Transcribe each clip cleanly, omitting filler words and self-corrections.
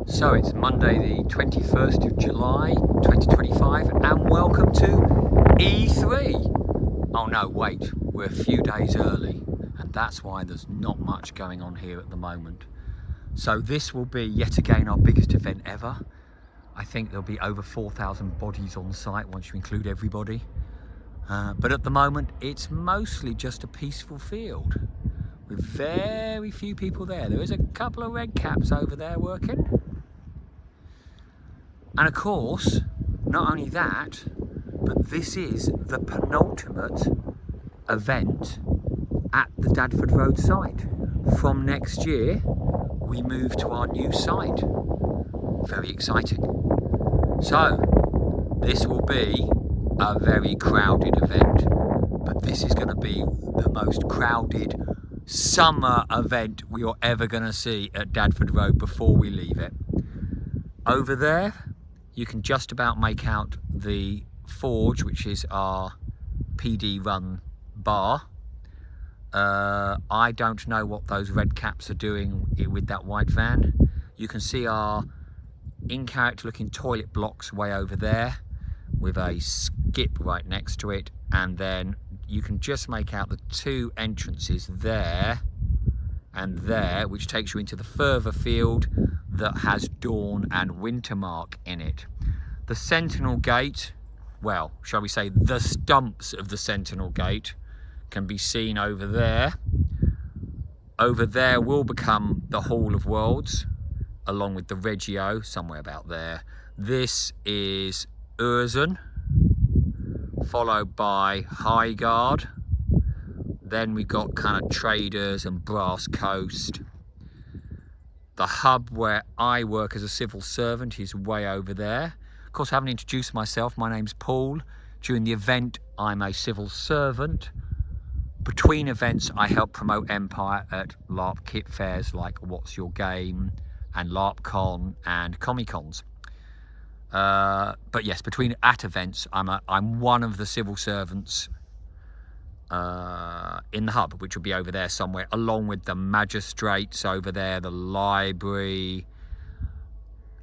So it's Monday the 21st of July 2025 and welcome to E3. Oh no, wait, we're a few days early and that's why there's not much going on here at the moment. So this will be yet again our biggest event ever. I think there'll be over 4,000 bodies on site once you include everybody. But at the moment it's mostly just a peaceful field with very few people there. There is a couple of red caps over there working. And of course, not only that, but this is the penultimate event at the Dadford Road site. From next year, we move to our new site. Very exciting. So, this will be a very crowded event, but this is going to be the most crowded summer event we are ever going to see at Dadford Road before we leave it. Over there, you can just about make out the Forge, which is our PD run bar. I don't know what those red caps are doing with that white van. You can see our in-character looking toilet blocks way over there with a skip right next to it, and then you can just make out the two entrances there and there, which takes you into the further field that has Dawn and Wintermark in it. The Sentinel Gate, well, shall we say the stumps of the Sentinel Gate, can be seen over there. Over there will become the Hall of Worlds, along with the Reggio, somewhere about there. This is Urzen, followed by Highguard. Then we've got kind of Traders and Brass Coast. The hub where I work as a civil servant is way over there. Of course, I haven't introduced myself. My name's Paul. During the event, I'm a civil servant. Between events, I help promote Empire at LARP kit fairs like What's Your Game and LARPCon and Comic-Cons. But yes, at events, I'm one of the civil servants in the hub, which will be over there somewhere, along with the magistrates over there, the library.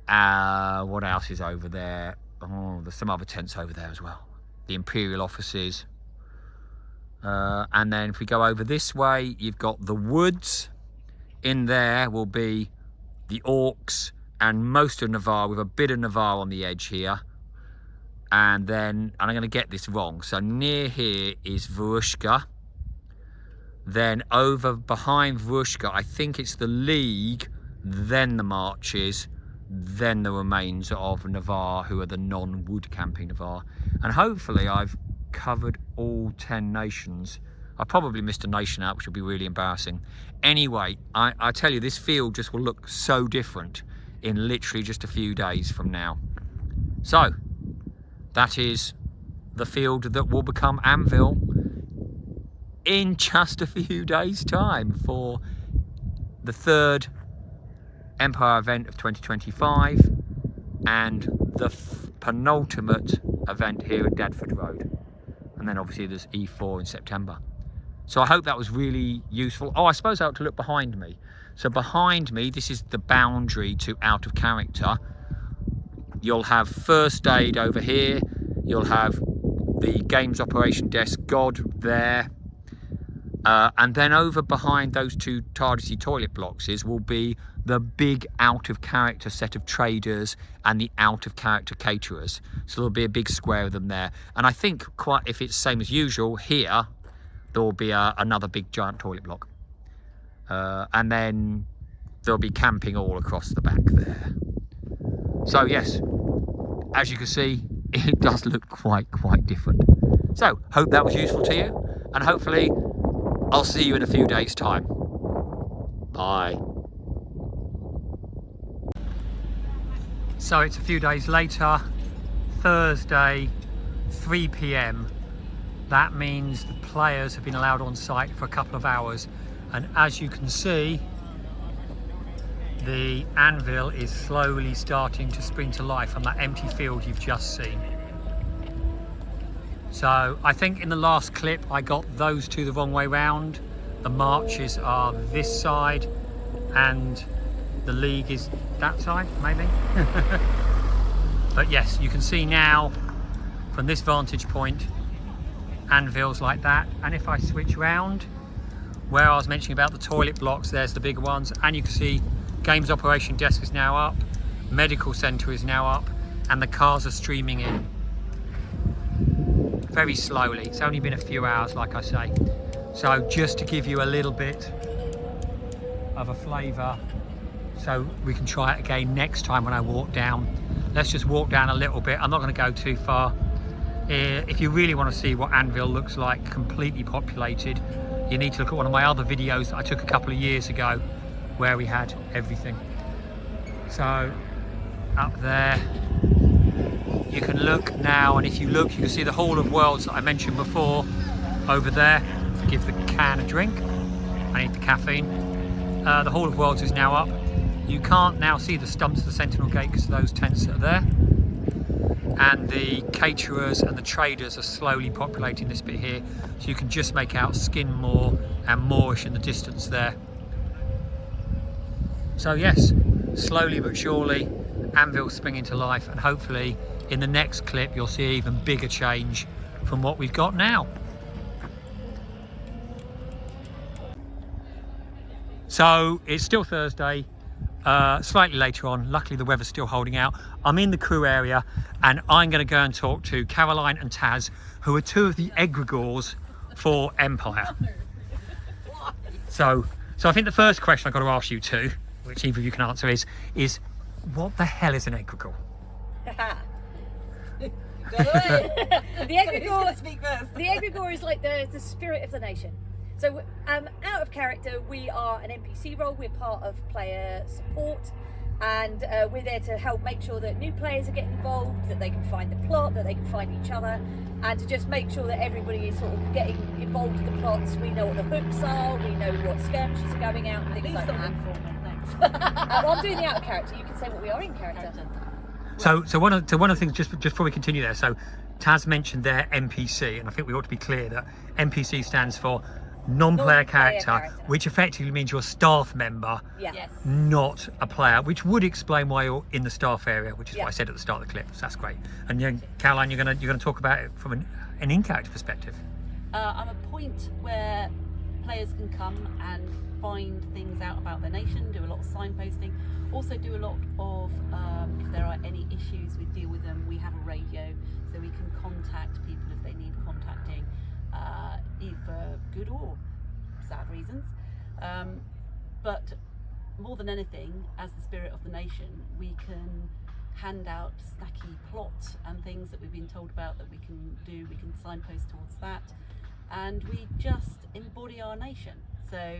What else is over there? Oh, there's some other tents over there as well. The Imperial offices. And then if we go over this way, you've got the woods. In there will be the Orcs and most of Navarre, with a bit of Navarre on the edge here. And then, and I'm going to get this wrong, so near here is Varushka. Then over behind Varushka, I think it's the League, then the Marches, then the remains of Navarre, who are the non-wood camping Navarre. And hopefully I've covered all 10 nations. I probably missed a nation out, which would be really embarrassing. Anyway, I tell you, this field just will look so different in literally just a few days from now. So, that is the field that will become Anvil in just a few days' time for the third Empire event of 2025 and the penultimate event here at Dadford Road. And then obviously there's E4 in September. So I hope that was really useful. Oh, I suppose I ought to look behind me. So behind me, this is the boundary to Out of Character. You'll have First Aid over here. You'll have the Games Operation Desk God there. And then over behind those two TARDISy toilet blocks will be the big Out of Character set of Traders and the Out of Character Caterers. So there'll be a big square of them there. And I think, quite if it's same as usual, here there will be another big giant toilet block. And then there'll be camping all across the back there. So yes, as you can see, it does look quite different. So, hope that was useful to you, and hopefully I'll see you in a few days' time. Bye. So it's a few days later, Thursday, 3 PM. That means the players have been allowed on site for a couple of hours, and as you can see, the Anvil is slowly starting to spring to life on that empty field you've just seen. So I think in the last clip I got those two the wrong way round. The marches are this side and the league is that side, maybe. But yes, you can see now from this vantage point, Anvil's like that. And if I switch round, where I was mentioning about the toilet blocks, there's the bigger ones, and you can see games operation desk is now up, medical centre is now up, and the cars are streaming in very slowly. It's only been a few hours, like I say. So just to give you a little bit of a flavour, so we can try it again next time when I walk down. Let's just walk down a little bit. I'm not going to go too far. If you really want to see what Anvil looks like completely populated, you need to look at one of my other videos that I took a couple of years ago where we had everything. So up there you can look now, and if you look you can see the Hall of Worlds that I mentioned before over there. Give the can a drink, I need the caffeine. The Hall of Worlds is now up. You can't now see the stumps of the Sentinel Gate because of those tents that are there, and the caterers and the traders are slowly populating this bit here, so you can just make out Skinmore and Moorish in the distance there. So yes, slowly but surely Anvil's springing to life, and hopefully in the next clip you'll see an even bigger change from what we've got now. So it's still Thursday, slightly later on. Luckily the weather's still holding out. I'm in the crew area and I'm going to go and talk to Caroline and Taz, who are two of the egregores for Empire. So I think the first question I've got to ask you two, which either of you can answer, is what the hell is an egregor? The egregor is like the spirit of the nation. So out of character, we are an NPC role. We're part of player support, and we're there to help make sure that new players are getting involved, that they can find the plot, that they can find each other, and to just make sure that everybody is sort of getting involved with the plots. We know what the hooks are, we know what skirmishes are going out, and things like that. Well, I'm doing the out of character. You can say what we are in character. So one of the things, just before we continue there, so Taz mentioned their NPC, and I think we ought to be clear that NPC stands for non-player character, which effectively means you're a staff member, yes, not a player, which would explain why you're in the staff area, which is what I said at the start of the clip. So that's great. And Caroline, you're gonna talk about it from an in-character perspective. I'm a point where players can come and find things out about their nation, do a lot of signposting, also do a lot of if there are any issues, we deal with them. We have a radio, so we can contact people if they need contacting, either good or sad reasons. But more than anything, as the spirit of the nation, we can hand out snacky plots and things that we've been told about that we can do. We can signpost towards that, and we just embody our nation. So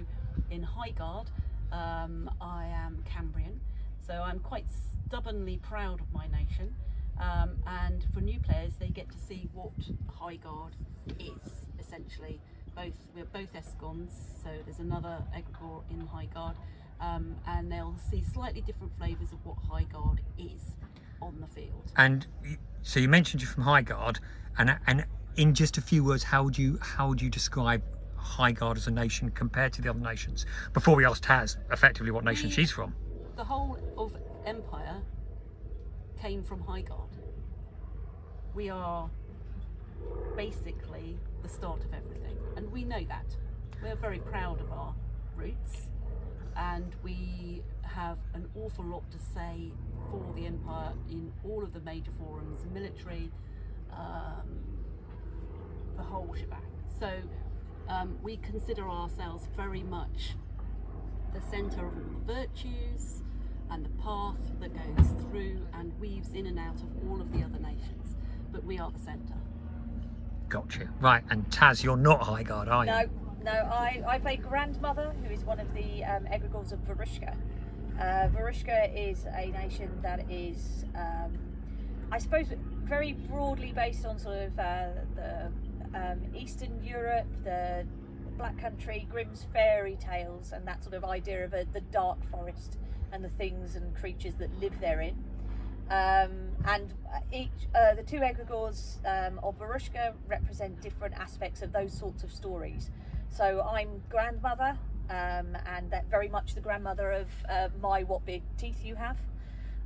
in Highguard, I am Cambrian, so I'm quite stubbornly proud of my nation, and for new players they get to see what Highguard is essentially. We're both Escons, so there's another egregor in Highguard, and they'll see slightly different flavours of what Highguard is on the field. And so you mentioned you're from Highguard, and in just a few words, how would you describe Highguard as a nation compared to the other nations? Before we ask Taz effectively what nation she's from. The whole of Empire came from Highguard. We are basically the start of everything, and we know that. We're very proud of our roots, and we have an awful lot to say for the Empire in all of the major forums, military, the whole shebang. So we consider ourselves very much the centre of all the virtues and the path that goes through and weaves in and out of all of the other nations, but we are the centre. Gotcha. Right, and Taz, you're not Highguard, are you? No, I play Grandmother, who is one of the egregores of Varushka. Varushka is a nation that is, I suppose, very broadly based on sort of the Eastern Europe, the Black Country, Grimm's fairy tales, and that sort of idea of the dark forest and the things and creatures that live therein. And the two egregores of Varushka represent different aspects of those sorts of stories. So I'm Grandmother, and that very much the grandmother of my what big teeth you have,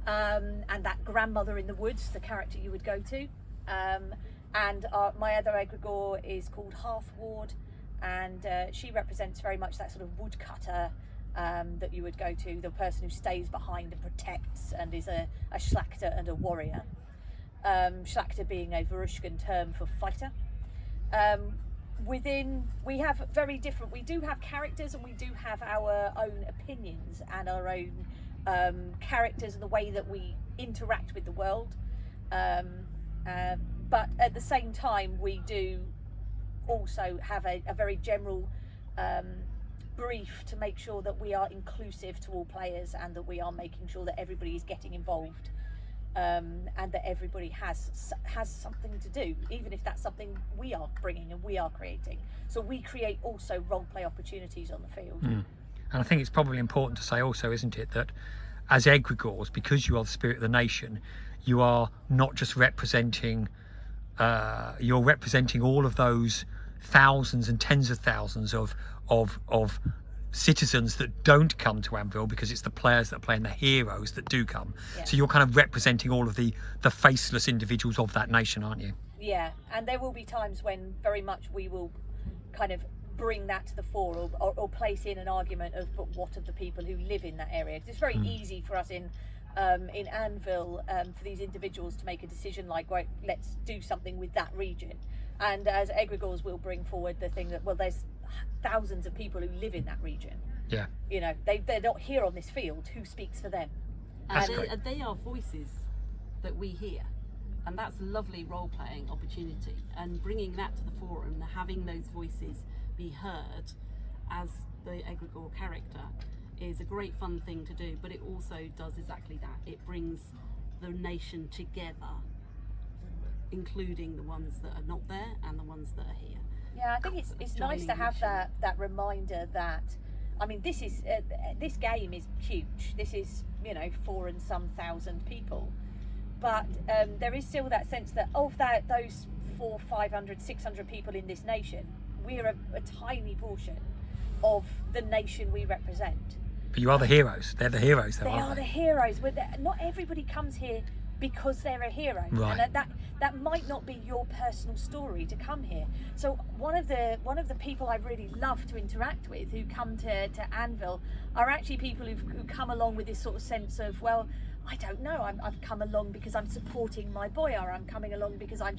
and that grandmother in the woods, the character you would go to. And my other egregore is called Hearthward, and she represents very much that sort of woodcutter that you would go to, the person who stays behind and protects and is a Schlachter and a warrior. Schlachter being a Varushkan term for fighter. We have very different, we do have characters and we do have our own opinions and our own characters and the way that we interact with the world. But at the same time, we do also have a very general brief to make sure that we are inclusive to all players and that we are making sure that everybody is getting involved, and that everybody has something to do, even if that's something we are bringing and we are creating. So we create also role-play opportunities on the field. And I think it's probably important to say also, isn't it, that as egregores, because you are the spirit of the nation, you are not just representing, you're representing all of those thousands and tens of thousands of citizens that don't come to Anvil, because it's the players that are playing the heroes that do come. Yeah. So you're kind of representing all of the faceless individuals of that nation, aren't you? Yeah, and there will be times when very much we will kind of bring that to the fore, or place in an argument of, but what of the people who live in that area? 'Cause it's very easy for us in Anvil for these individuals to make a decision like, right, let's do something with that region. And as egregores, we'll bring forward the thing that, well, there's thousands of people who live in that region. Yeah. You know, they're not here on this field. Who speaks for them? And they are voices that we hear. And that's a lovely role-playing opportunity. And bringing that to the fore and having those voices be heard as the egregore character is a great fun thing to do. But it also does exactly that. It brings the nation together, including the ones that are not there and the ones that are here. Yeah, I think it's nice to have that reminder that, I mean, this is this game is huge. This is, you know, 4 and some thousand people, but there is still that sense that of those 400, 500, 600 people in this nation, we're a tiny portion of the nation we represent. But you are the heroes. They're the heroes, though, They aren't are the heroes. But not everybody comes here because they're a hero, Right. and that might not be your personal story to come here. So one of the people I really love to interact with who come to Anvil are actually people who come along with this sort of sense of, well, I don't know, I've come along because I'm supporting my boy, or I'm coming along because I've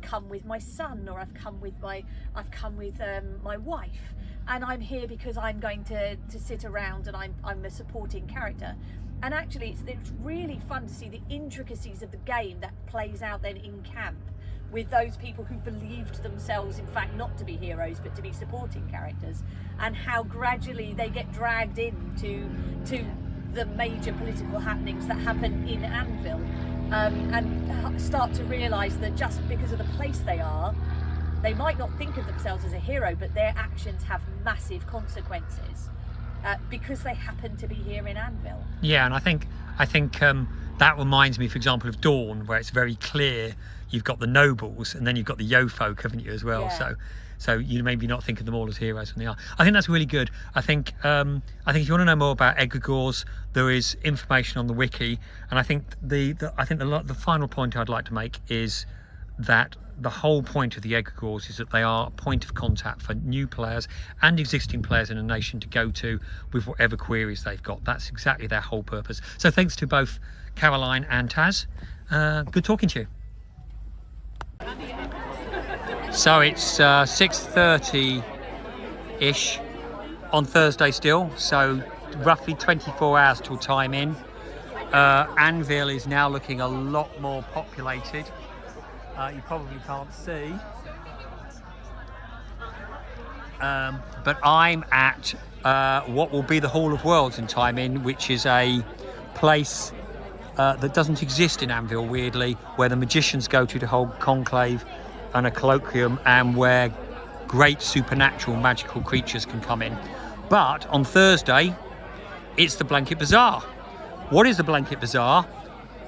come with my son, or I've come with my wife, and I'm here because I'm going to sit around and I'm a supporting character. And actually it's really fun to see the intricacies of the game that plays out then in camp with those people who believed themselves in fact not to be heroes but to be supporting characters, and how gradually they get dragged into the major political happenings that happen in Anvil, and start to realise that just because of the place they are, they might not think of themselves as a hero, but their actions have massive consequences because they happen to be here in Anvil. Yeah, and I think that reminds me, for example, of Dawn, where it's very clear you've got the nobles and then you've got the yo folk, haven't you, as well? Yeah. So you maybe not think of them all as heroes when they are. I think that's really good. I think if you want to know more about egregores, there is information on the wiki, and I think the final point I'd like to make is that the whole point of the egregores is that they are a point of contact for new players and existing players in a nation to go to with whatever queries they've got. That's exactly their whole purpose. So thanks to both Caroline and Taz. Good talking to you. So it's 6:30-ish on Thursday still, so roughly 24 hours till time in. Anvil is now looking a lot more populated. You probably can't see, but I'm at what will be the Hall of Worlds in time in, which is a place that doesn't exist in Anvil, weirdly, where the magicians go to hold conclave and a colloquium, and where great supernatural magical creatures can come in. But on Thursday, it's the Blanket Bazaar. What is the Blanket Bazaar?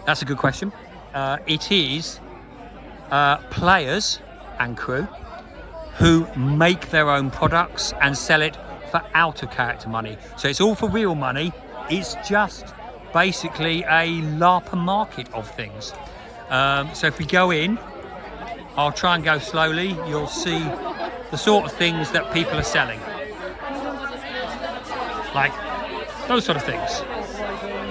That's a good question. It is players and crew who make their own products and sell it for out of character money. So it's all for real money. It's just basically a LARPer market of things. So if we go in, I'll try and go slowly. You'll see the sort of things that people are selling. Like those sort of things.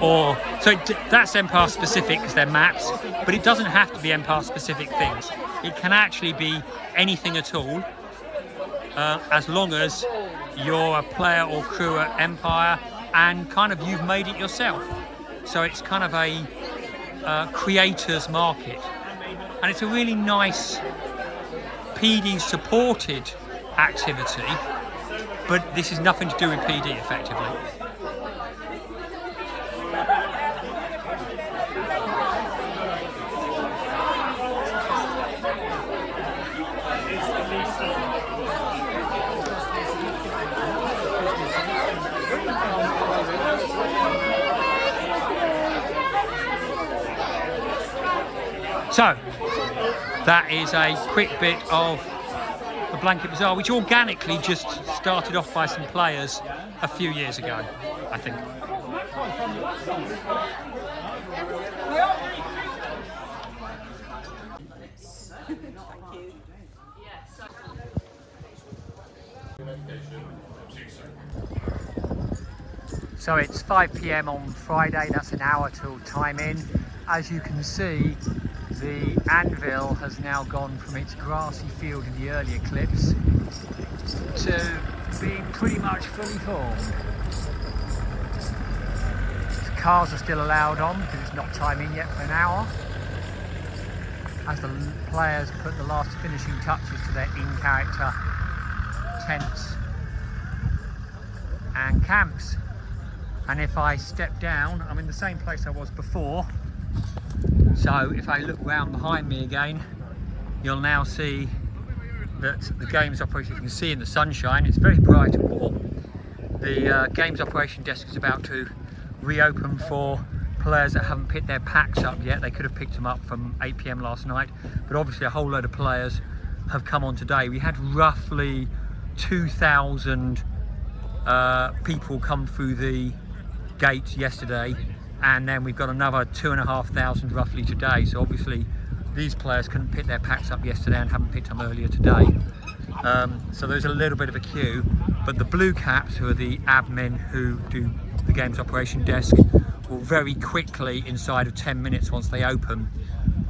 Or, so that's Empire specific because they're maps, but it doesn't have to be Empire specific things. It can actually be anything at all, as long as you're a player or crew at Empire and kind of you've made it yourself. So it's kind of a creator's market. And it's a really nice PD supported activity, but this is nothing to do with PD effectively. So, that is a quick bit of the Blanket Bazaar, which organically just started off by some players a few years ago, I think. So it's 5 PM on Friday, that's an hour till time in. As you can see, the Anvil has now gone from its grassy field in the earlier clips to being pretty much fully formed. Cars are still allowed on because it's not time in yet for an hour, as the players put the last finishing touches to their in-character tents and camps. And if I step down, I'm in the same place I was before. So if I look round behind me again, you'll now see that the games operation, you can see in the sunshine, it's very bright and warm. The games operation desk is about to reopen for players that haven't picked their packs up yet. They could have picked them up from 8 PM last night, but obviously a whole load of players have come on today. We had roughly 2,000 people come through the gates yesterday, and then we've got another 2,500 roughly today. So obviously these players couldn't pick their packs up yesterday and haven't picked them earlier today. So there's a little bit of a queue, but the blue caps, who are the admin who do the games operation desk, will very quickly, inside of 10 minutes once they open,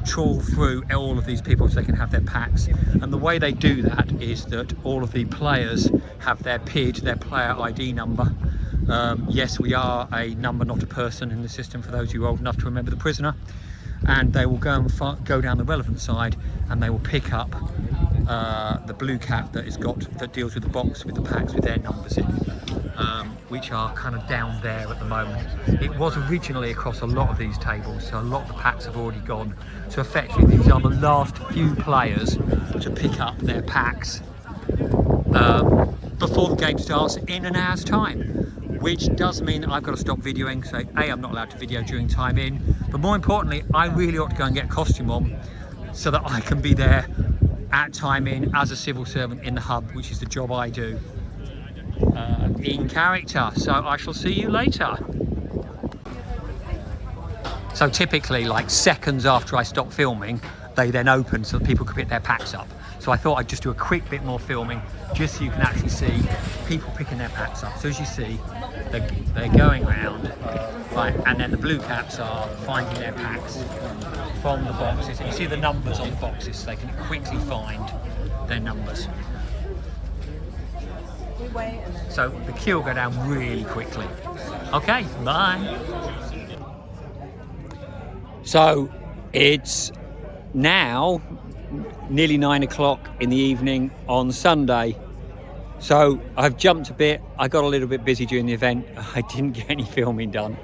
trawl through all of these people so they can have their packs. And the way they do that is that all of the players have their PID, their player ID number. Yes, we are a number, not a person in the system, for those of you old enough to remember the prisoner. And they will go and go down the relevant side, and they will pick up the blue cap that deals with the box with the packs with their numbers in, which are kind of down there at the moment. It was originally across a lot of these tables, so a lot of the packs have already gone. So effectively these are the last few players to pick up their packs before the game starts in an hour's time, which does mean that I've got to stop videoing. So A, I'm not allowed to video during time in, but more importantly, I really ought to go and get a costume on so that I can be there at time in as a civil servant in the hub, which is the job I do in character. So I shall see you later. So typically, like seconds after I stop filming, they then open so that people can pick their packs up. So I thought I'd just do a quick bit more filming, just so you can actually see people picking their packs up. So as you see, they're going around, right, and then the blue caps are finding their packs from the boxes. And you see the numbers on the boxes, so they can quickly find their numbers. So the queue will go down really quickly. Okay, bye. So it's now nearly 9 o'clock in the evening on Sunday. So I've jumped a bit. I got a little bit busy during the event. I didn't get any filming done,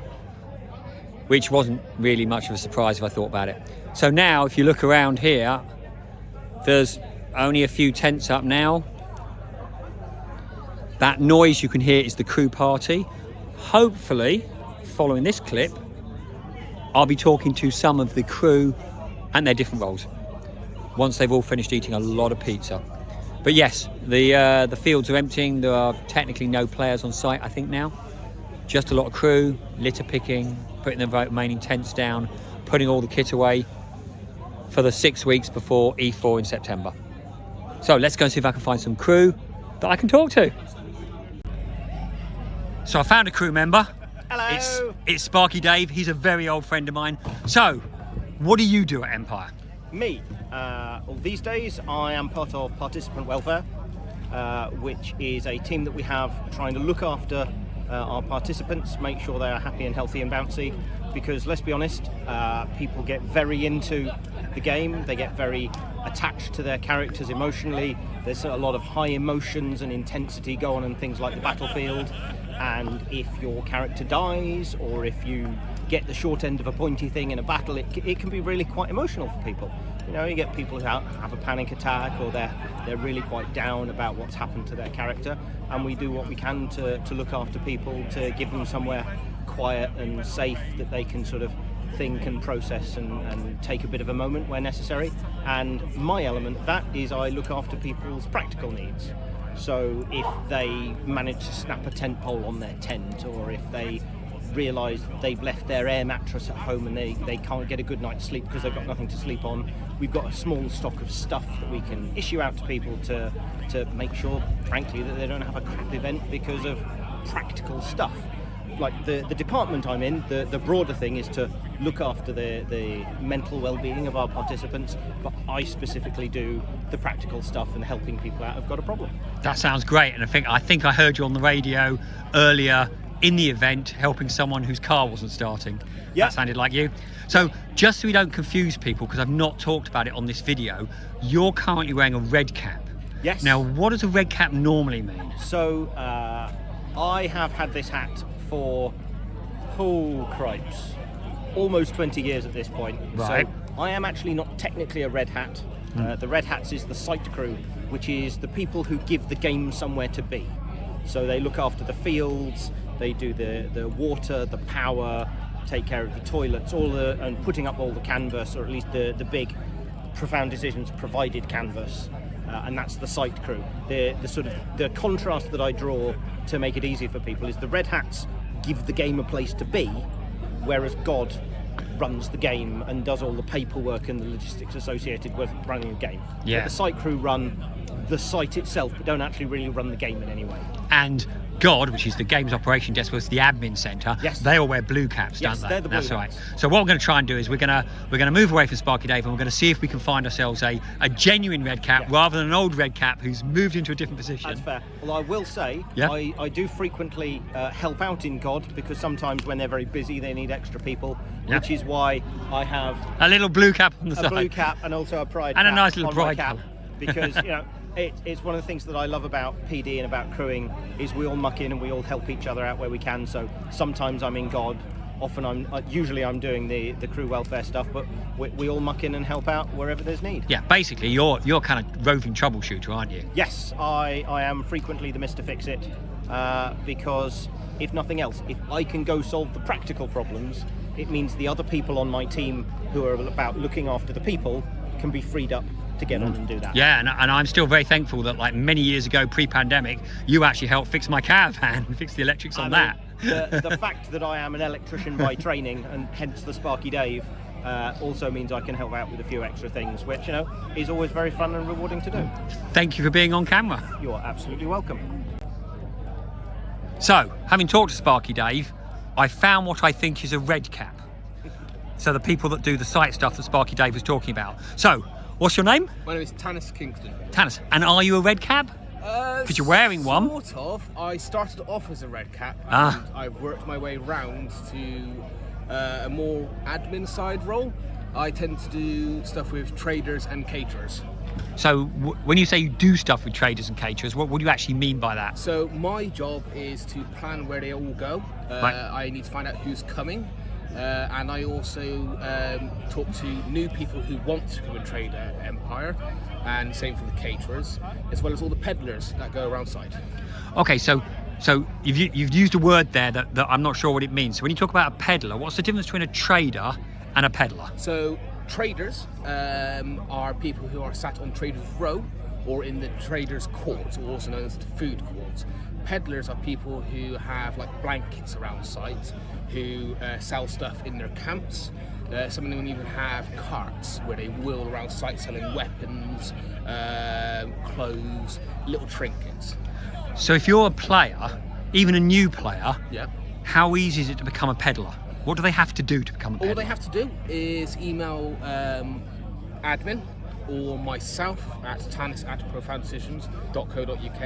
which wasn't really much of a surprise if I thought about it. So now if you look around here, there's only a few tents up now. That noise you can hear is the crew party. Hopefully, following this clip, I'll be talking to some of the crew and their different roles once they've all finished eating a lot of pizza. But yes, the fields are emptying. There are technically no players on site, I think now. Just a lot of crew, litter picking, putting the remaining tents down, putting all the kit away for the 6 weeks before E4 in September. So let's go and see if I can find some crew that I can talk to. So I found a crew member. Hello. It's Sparky Dave. He's a very old friend of mine. So, what do you do at Empire? Me. These days I am part of Participant Welfare, which is a team that we have trying to look after our participants, make sure they are happy and healthy and bouncy, because let's be honest, people get very into the game, they get very attached to their characters emotionally. There's a lot of high emotions and intensity go on in things like the battlefield, and if your character dies or if you get the short end of a pointy thing in a battle, it can be really quite emotional for people. You know, you get people who have a panic attack, or they're really quite down about what's happened to their character, and we do what we can to look after people, to give them somewhere quiet and safe that they can sort of think and process and take a bit of a moment where necessary. And my element of that is I look after people's practical needs. So if they manage to snap a tent pole on their tent, or if they realise they've left their air mattress at home and they can't get a good night's sleep because they've got nothing to sleep on, we've got a small stock of stuff that we can issue out to people to make sure, frankly, that they don't have a crap event because of practical stuff. Like the department I'm in, the broader thing is to look after the mental well-being of our participants, but I specifically do the practical stuff and helping people out who've got a problem. That sounds great, and I think I heard you on the radio earlier in the event helping someone whose car wasn't starting. Yeah. That sounded like you. So just so we don't confuse people, because I've not talked about it on this video, you're currently wearing a red cap. Yes. Now, what does a red cap normally mean? So I have had this hat for, cripes, almost 20 years at this point. Right. So I am actually not technically a red hat. The red hats is the site crew, which is the people who give the game somewhere to be. So they look after the fields, they do the water, the power, take care of the toilets, and putting up all the canvas, or at least the big Profound Decisions provided canvas. And that's the site crew. The contrast that I draw to make it easy for people is the red hats give the game a place to be, whereas God runs the game and does all the paperwork and the logistics associated with running a game. Yeah. But the site crew run the site itself, but don't actually really run the game in any way. And God, which is the games operation desk, was the admin centre. Yes. They all wear blue caps, Yes, don't they? they're the blue That's right. hats. So what we're going to try and do is we're going to move away from Sparky Dave, and we're going to see if we can find ourselves a genuine red cap, Yes. rather than an old red cap who's moved into a different position. That's fair. Well, I will say, Yeah. I do frequently help out in God, because sometimes when they're very busy, they need extra people, Yeah. which is why I have A little blue cap on the a side. blue cap and also a pride And a cap nice little on my pride cap, colour. because you know it's one of the things that I love about PD and about crewing is we all muck in and we all help each other out where we can. So sometimes I'm in God, often usually I'm doing the crew welfare stuff, but we all muck in and help out wherever there's need. Yeah, basically you're kind of roving troubleshooter, aren't you? Yes, I am frequently the Mr. Fix-It, because if nothing else, if I can go solve the practical problems, it means the other people on my team who are about looking after the people can be freed up to get on and do that. Yeah, and I'm still very thankful that, like, many years ago, pre-pandemic, you actually helped fix my caravan and fix the electrics on that. The fact that I am an electrician by training, and hence the Sparky Dave, also means I can help out with a few extra things, which, you know, is always very fun and rewarding to do. Thank you for being on camera. You're absolutely welcome. So, having talked to Sparky Dave, I found what I think is a red cap. So the people that do the site stuff that Sparky Dave was talking about. So, what's your name? My name is Tanis Kingston. Tanis. And are you a red cap? Because you're wearing one. Sort of. I started off as a red cap, and Ah. I've worked my way round to a more admin side role. I tend to do stuff with traders and caterers. So when you say you do stuff with traders and caterers, what do you actually mean by that? So my job is to plan where they all go. Right. I need to find out who's coming. And I also talk to new people who want to come and trade at Empire, and same for the caterers, as well as all the peddlers that go around site. Okay, so you've used a word there that I'm not sure what it means. So when you talk about a peddler, what's the difference between a trader and a peddler? So traders are people who are sat on Traders Row, or in the traders' courts, or also known as the food courts. Peddlers are people who have like blankets around site, who sell stuff in their camps. Some of them even have carts where they wheel around site selling weapons, clothes, little trinkets. So if you're a player, even a new player, Yeah. how easy is it to become a peddler? What do they have to do to become a peddler? All they have to do is email admin or myself at tanis@profounddecisions.co.uk,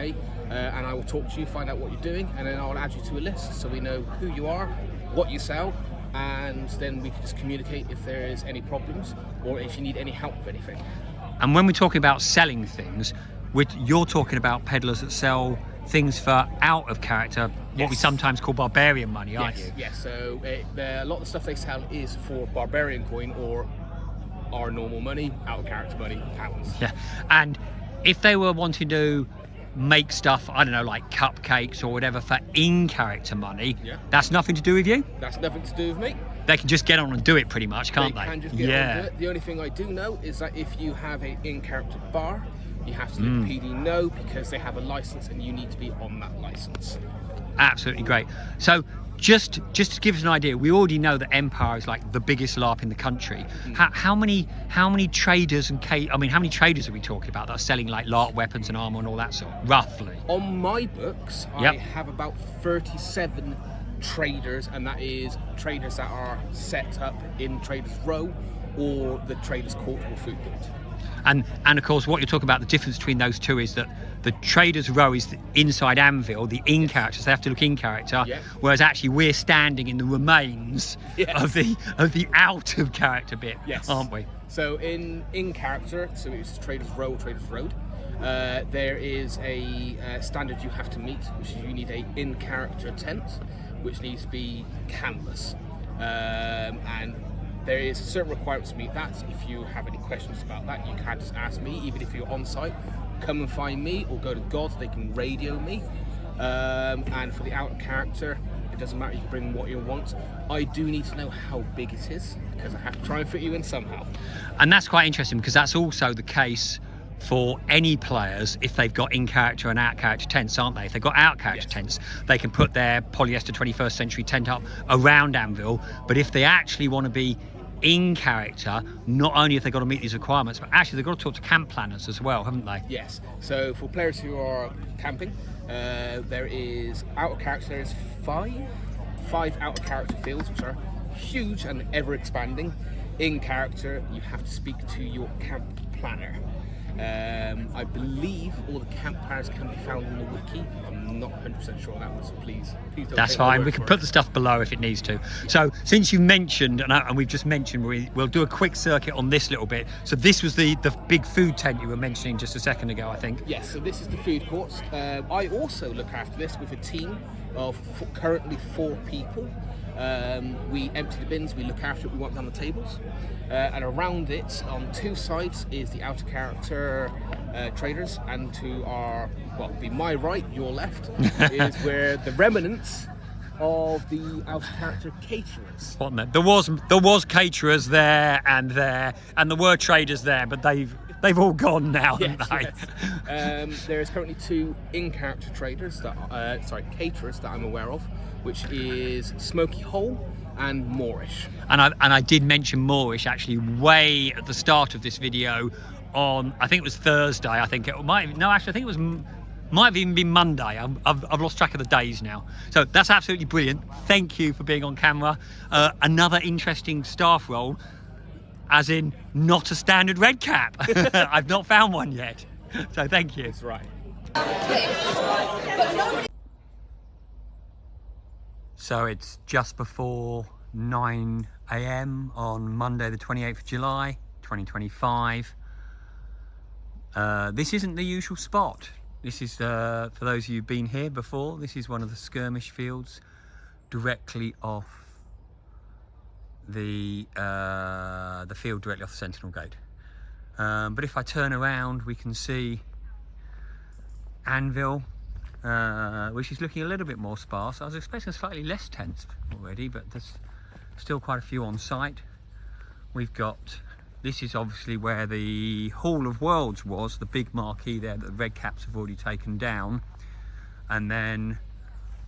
and I will talk to you, find out what you're doing, and then I'll add you to a list so we know who you are, what you sell, and then we can just communicate if there is any problems or if you need any help with anything. And when we're talking about selling things, you're talking about peddlers that sell things for out of character, what we Yes. sometimes call barbarian money, aren't Yes, you? yes. So a lot of the stuff they sell is for barbarian coin or our normal money, out of character money, pounds. Yeah. And if they were wanting to make stuff, I don't know, like cupcakes or whatever for in-character money, Yeah. that's nothing to do with you? That's nothing to do with me. They can just get on and do it pretty much, can't they? They can just get on and do it. The only thing I do know is that if you have an in-character bar, you have to let PD know because they have a license and you need to be on that license. Absolutely great. So just to give us an idea, we already know that Empire is like the biggest LARP in the country. How many traders and how many traders are we talking about that are selling like LARP weapons and armor and all that sort, roughly? On my books, Yep. I have about 37 traders, and that is traders that are set up in Traders Row or the Traders Court or Food Court. And of course, what you're talking about, the difference between those two is that the Traders Row is the inside Anvil, the in characters. They have to look in character, Yeah. whereas actually we're standing in the remains Yes. of the out of character bit, Yes. aren't we? So in character, so it's Traders Row, Traders Road. There is a standard you have to meet, which is you need a in character tent, which needs to be canvas, and there is certain requirements to meet that. If you have any questions about that, you can just ask me, even if you're on site. Come and find me or go to God, they can radio me. And for the out of character, it doesn't matter, you can bring what you want. I do need to know how big it is because I have to try and fit you in somehow. And that's quite interesting because that's also the case for any players if they've got in character and out character tents, aren't they? If they've got out character Yes. tents, they can put their polyester 21st century tent up around Anvil. But if they actually want to be in character, not only have they got to meet these requirements, but actually they've got to talk to camp planners as well, haven't they? Yes, so for players who are camping, there is out of character, there is five out of character fields, which are huge and ever expanding. In character, you have to speak to your camp planner. I believe all the camp planners can be found in the wiki. I'm not 100% sure on that one, so please don't That's take my fine. word We can for put it. the stuff below if it needs to. So since you've mentioned, and we've just mentioned, we'll do a quick circuit on this little bit. So this was the big food tent you were mentioning just a second ago, I think. Yes, so this is the food courts. I also look after this with a team of currently 4 people. We empty the bins, we look after it, we wipe down the tables. And around it, on 2 sides, is the outer character traders, and to our, well, be my right, your left, is where the remnants of the outer character caterers. Wasn't there? There was caterers there, and there were traders there, but they've all gone now, haven't they? Yes. There is currently 2 in-character traders that caterers that I'm aware of, which is Smoky Hole and Moorish. And I did mention Moorish actually way at the start of this video on, I think it was Thursday. I think it might have even been Monday. I've lost track of the days now. So that's absolutely brilliant. Thank you for being on camera. Another interesting staff role, as in not a standard red cap. I've not found one yet. So thank you. That's right. So it's just before 9 AM on Monday the 28th of July 2025. This isn't the usual spot. This is, for those of you who've been here before, this is one of the skirmish fields directly off the field directly off the Sentinel Gate. But if I turn around, we can see Anvil, which is looking a little bit more sparse. I was expecting slightly less tents already, but there's still quite a few on site. We've got this is obviously where the Hall of Worlds was, the big marquee there that the Red Caps have already taken down. And then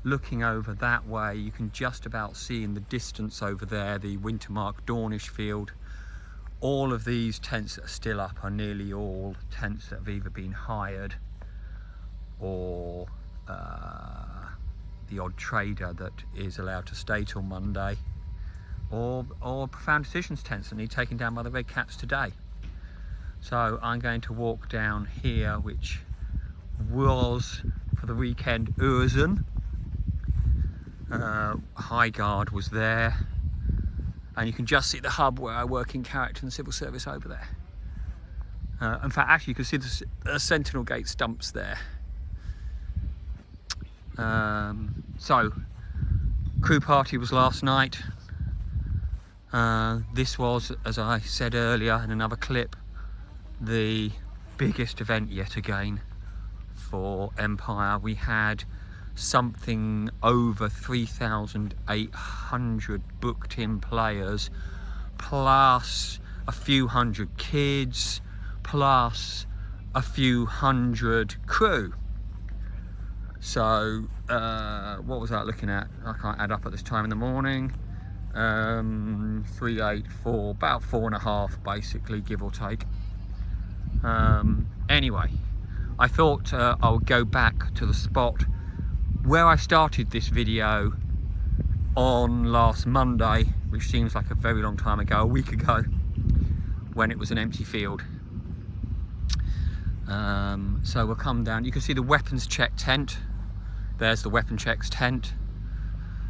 looking over that way, you can just about see in the distance over there the Wintermark Dornish field. All of these tents that are still up are nearly all tents that have either been hired or the odd trader that is allowed to stay till Monday, or Profound Decisions tents that need taken down by the Red Caps today. So I'm going to walk down here, which was for the weekend Urzen. High Guard was there, and you can just see the hub where I work in character and civil service over there. In fact, actually you can see the Sentinel Gate stumps there. So crew party was last night. This was, as I said earlier in another clip, the biggest event yet again for Empire. We had something over 3,800 booked in players, plus a few hundred kids, plus a few hundred crew. So what was that looking at? I can't add up at this time in the morning. 3, 8, 4, about 4.5 basically, give or take. Anyway, I thought I would go back to the spot where I started this video on last Monday, which seems like a very long time ago, a week ago, when it was an empty field. So we'll come down. You can see the weapons check tent. There's the weapon checks tent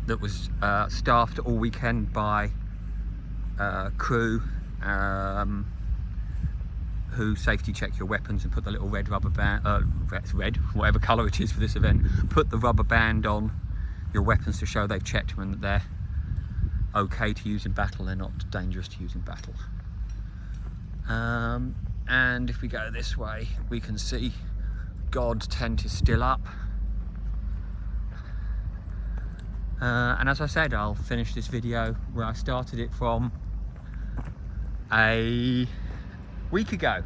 that was staffed all weekend by crew who safety check your weapons and put the little red rubber band, red, whatever colour it is for this event, put the rubber band on your weapons to show they've checked them and that they're okay to use in battle, they're not dangerous to use in battle. And if we go this way, we can see God's tent is still up. And as I said, I'll finish this video where I started it from a week ago.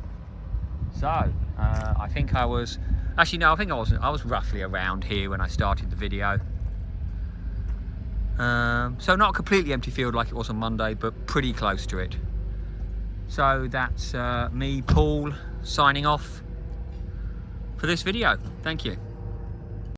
So I think I was, actually no, I think I wasn't. I was roughly around here when I started the video. So not a completely empty field like it was on Monday, but pretty close to it. So that's me, Paul, signing off for this video. Thank you.